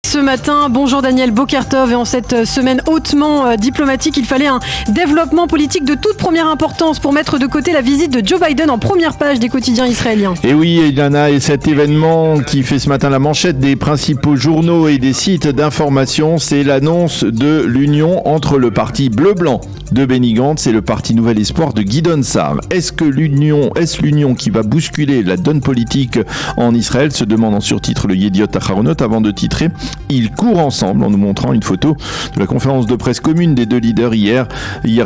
Ce matin, bonjour Daniel Bokertov, et en cette semaine hautement diplomatique, il fallait un développement politique de toute première importance pour mettre de côté la visite de Joe Biden en première page des quotidiens israéliens. Et oui, Eliana, et cet événement qui fait ce matin la manchette des principaux journaux et des sites d'information, c'est l'annonce de l'union entre le parti bleu-blanc de Benny Gantz et le parti Nouvel Espoir de Gideon Sa'ar. Est-ce l'union qui va bousculer la donne politique en Israël, se demande en surtitre le Yediot Aharonot avant de titrer « Ils courent ensemble » en nous montrant une photo de la conférence de presse commune des deux leaders hier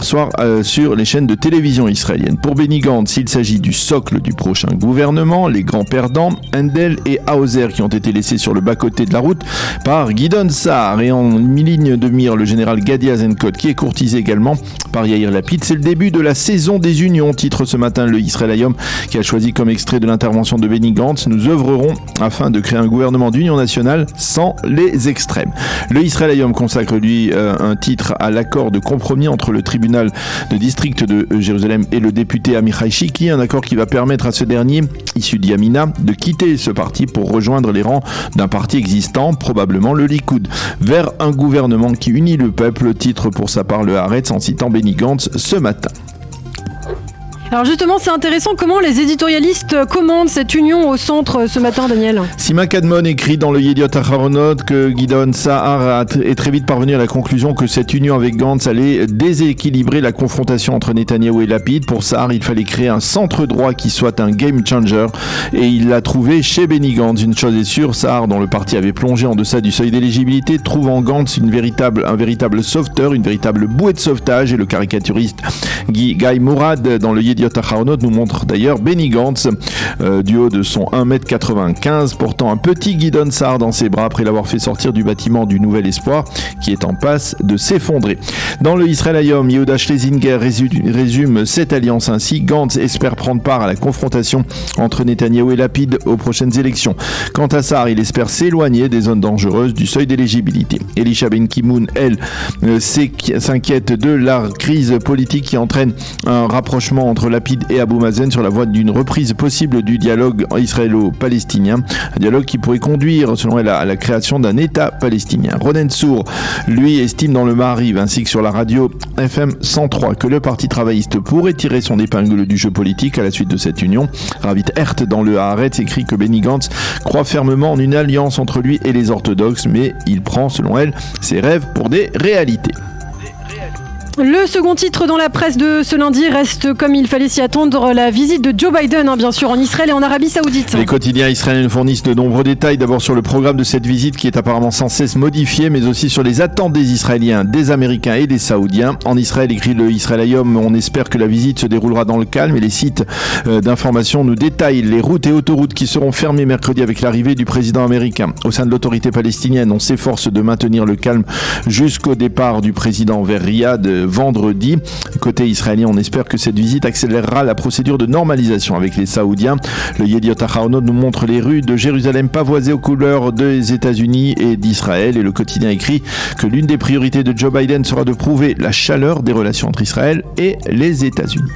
soir sur les chaînes de télévision israéliennes. Pour Benny Gantz, il s'agit du socle du prochain gouvernement, les grands perdants, Handel et Hauser, qui ont été laissés sur le bas-côté de la route par Gideon Sa'ar, et en ligne de mire le général Gadi Eisenkot, qui est courtisé également par Yair Lapid. C'est le début de la saison des unions, titre ce matin le Israël Hayom, qui a choisi comme extrait de l'intervention de Benny Gantz: nous œuvrerons afin de créer un gouvernement d'union nationale sans les extrêmes. Le Israël Hayom consacre lui un titre à l'accord de compromis entre le tribunal de district de Jérusalem et le député Amichai Shiki, un accord qui va permettre à ce dernier, issu d'Yamina, de quitter ce parti pour rejoindre les rangs d'un parti existant, probablement le Likoud, vers un gouvernement qui unit le peuple, titre pour sa part le Haaretz en citant Benny Gantz ce matin. Alors justement, c'est intéressant comment les éditorialistes commandent cette union au centre ce matin, Daniel. Sima Kadmon écrit dans le Yediot Aharonot que Gideon Sa'ar est très vite parvenu à la conclusion que cette union avec Gantz allait déséquilibrer la confrontation entre Netanyahou et Lapid. Pour Sa'ar, il fallait créer un centre droit qui soit un game changer, et il l'a trouvé chez Benny Gantz. Une chose est sûre, Sa'ar, dont le parti avait plongé en deçà du seuil d'éligibilité, trouve en Gantz un véritable sauveteur, une véritable bouée de sauvetage, et le caricaturiste Guy Mourad dans le Yediot Aharonot nous montre d'ailleurs Benny Gantz du haut de son 1m95 portant un petit Gideon Sa'ar dans ses bras après l'avoir fait sortir du bâtiment du Nouvel Espoir qui est en passe de s'effondrer. Dans le Israël Hayom, Yehuda Schlesinger résume cette alliance ainsi: Gantz espère prendre part à la confrontation entre Netanyahou et Lapid aux prochaines élections. Quant à Sa'ar, il espère s'éloigner des zones dangereuses du seuil d'éligibilité. Elisha Ben Kimoun, elle, s'inquiète de la crise politique qui entraîne un rapprochement entre Lapid et Abou Mazen sur la voie d'une reprise possible du dialogue israélo-palestinien, un dialogue qui pourrait conduire, selon elle, à la création d'un État palestinien. Ronen Sour, lui, estime dans le Maariv ainsi que sur la radio FM 103 que le parti travailliste pourrait tirer son épingle du jeu politique à la suite de cette union. Ravit Hert dans le Haaretz écrit que Benny Gantz croit fermement en une alliance entre lui et les orthodoxes, mais il prend, selon elle, ses rêves pour des réalités. Le second titre dans la presse de ce lundi reste, comme il fallait s'y attendre, la visite de Joe Biden, bien sûr, en Israël et en Arabie Saoudite. Les quotidiens israéliens fournissent de nombreux détails, d'abord sur le programme de cette visite qui est apparemment sans cesse modifié, mais aussi sur les attentes des Israéliens, des Américains et des Saoudiens. En Israël, écrit le Israël Hayom, on espère que la visite se déroulera dans le calme, et les sites d'information nous détaillent les routes et autoroutes qui seront fermées mercredi avec l'arrivée du président américain. Au sein de l'autorité palestinienne, on s'efforce de maintenir le calme jusqu'au départ du président vers Riyad vendredi. Côté israélien, on espère que cette visite accélérera la procédure de normalisation avec les Saoudiens. Le Yediot Aharonot nous montre les rues de Jérusalem pavoisées aux couleurs des États-Unis et d'Israël, et le quotidien écrit que l'une des priorités de Joe Biden sera de prouver la chaleur des relations entre Israël et les États-Unis.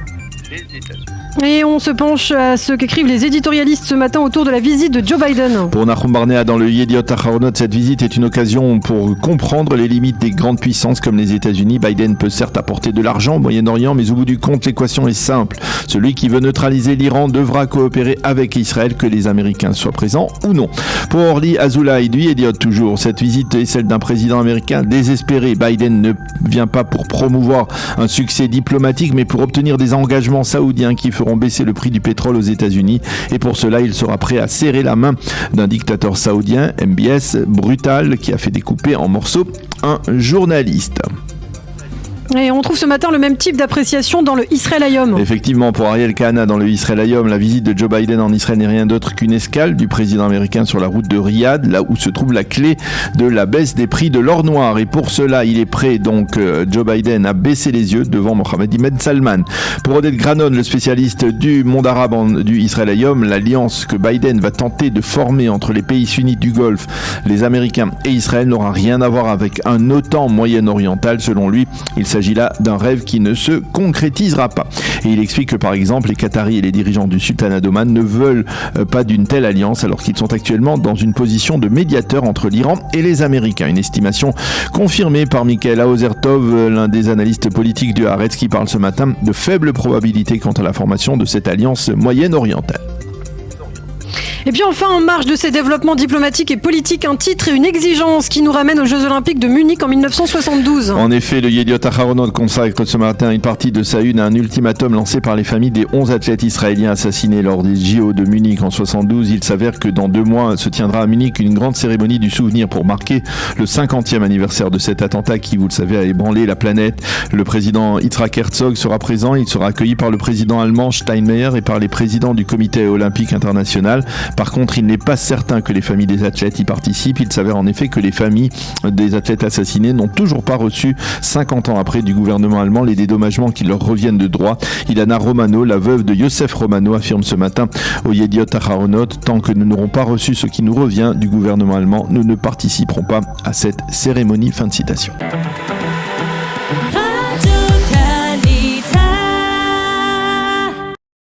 Et on se penche à ce qu'écrivent les éditorialistes ce matin autour de la visite de Joe Biden. Pour Nahum Barnea dans le Yediot Aharonot, cette visite est une occasion pour comprendre les limites des grandes puissances comme les États-Unis. Biden peut certes apporter de l'argent au Moyen-Orient, mais au bout du compte, l'équation est simple. Celui qui veut neutraliser l'Iran devra coopérer avec Israël, que les Américains soient présents ou non. Pour Orly Azoulay du Yediot toujours, cette visite est celle d'un président américain désespéré. Biden ne vient pas pour promouvoir un succès diplomatique, mais pour obtenir des engagements saoudiens qui feront baisser le prix du pétrole aux États-Unis, et pour cela il sera prêt à serrer la main d'un dictateur saoudien, MBS, brutal, qui a fait découper en morceaux un journaliste. Et on trouve ce matin le même type d'appréciation dans le Israël Hayom. Effectivement, pour Ariel Kahana dans le Israël Hayom, la visite de Joe Biden en Israël n'est rien d'autre qu'une escale du président américain sur la route de Riyad, là où se trouve la clé de la baisse des prix de l'or noir. Et pour cela, il est prêt, donc, Joe Biden, à baisser les yeux devant Mohammed Ibn Salman. Pour Oded Granon, le spécialiste du monde arabe du Israël Hayom, l'alliance que Biden va tenter de former entre les pays sunnites du Golfe, les Américains et Israël n'aura rien à voir avec un OTAN moyen-oriental. Selon lui, il s'agit s'agit là d'un rêve qui ne se concrétisera pas. Et il explique que par exemple les Qataris et les dirigeants du Sultanat d'Oman ne veulent pas d'une telle alliance alors qu'ils sont actuellement dans une position de médiateur entre l'Iran et les Américains. Une estimation confirmée par Mikhail Aozertov, l'un des analystes politiques du Haaretz, qui parle ce matin de faible probabilité quant à la formation de cette alliance moyenne-orientale. Et puis enfin, en marge de ces développements diplomatiques et politiques, un titre et une exigence qui nous ramènent aux Jeux Olympiques de Munich en 1972. En effet, le Yediot Aharonot consacre ce matin une partie de sa une à un ultimatum lancé par les familles des 11 athlètes israéliens assassinés lors des JO de Munich en 72. Il s'avère que dans 2 mois se tiendra à Munich une grande cérémonie du souvenir pour marquer le 50e anniversaire de cet attentat qui, vous le savez, a ébranlé la planète. Le président Yitzhak Herzog sera présent. Il sera accueilli par le président allemand Steinmeier et par les présidents du comité olympique international. Par contre, il n'est pas certain que les familles des athlètes y participent. Il s'avère en effet que les familles des athlètes assassinés n'ont toujours pas reçu, 50 ans après, du gouvernement allemand les dédommagements qui leur reviennent de droit. Ilana Romano, la veuve de Yosef Romano, affirme ce matin au Yediot Aharonot: tant que nous n'aurons pas reçu ce qui nous revient du gouvernement allemand, nous ne participerons pas à cette cérémonie. Fin de citation.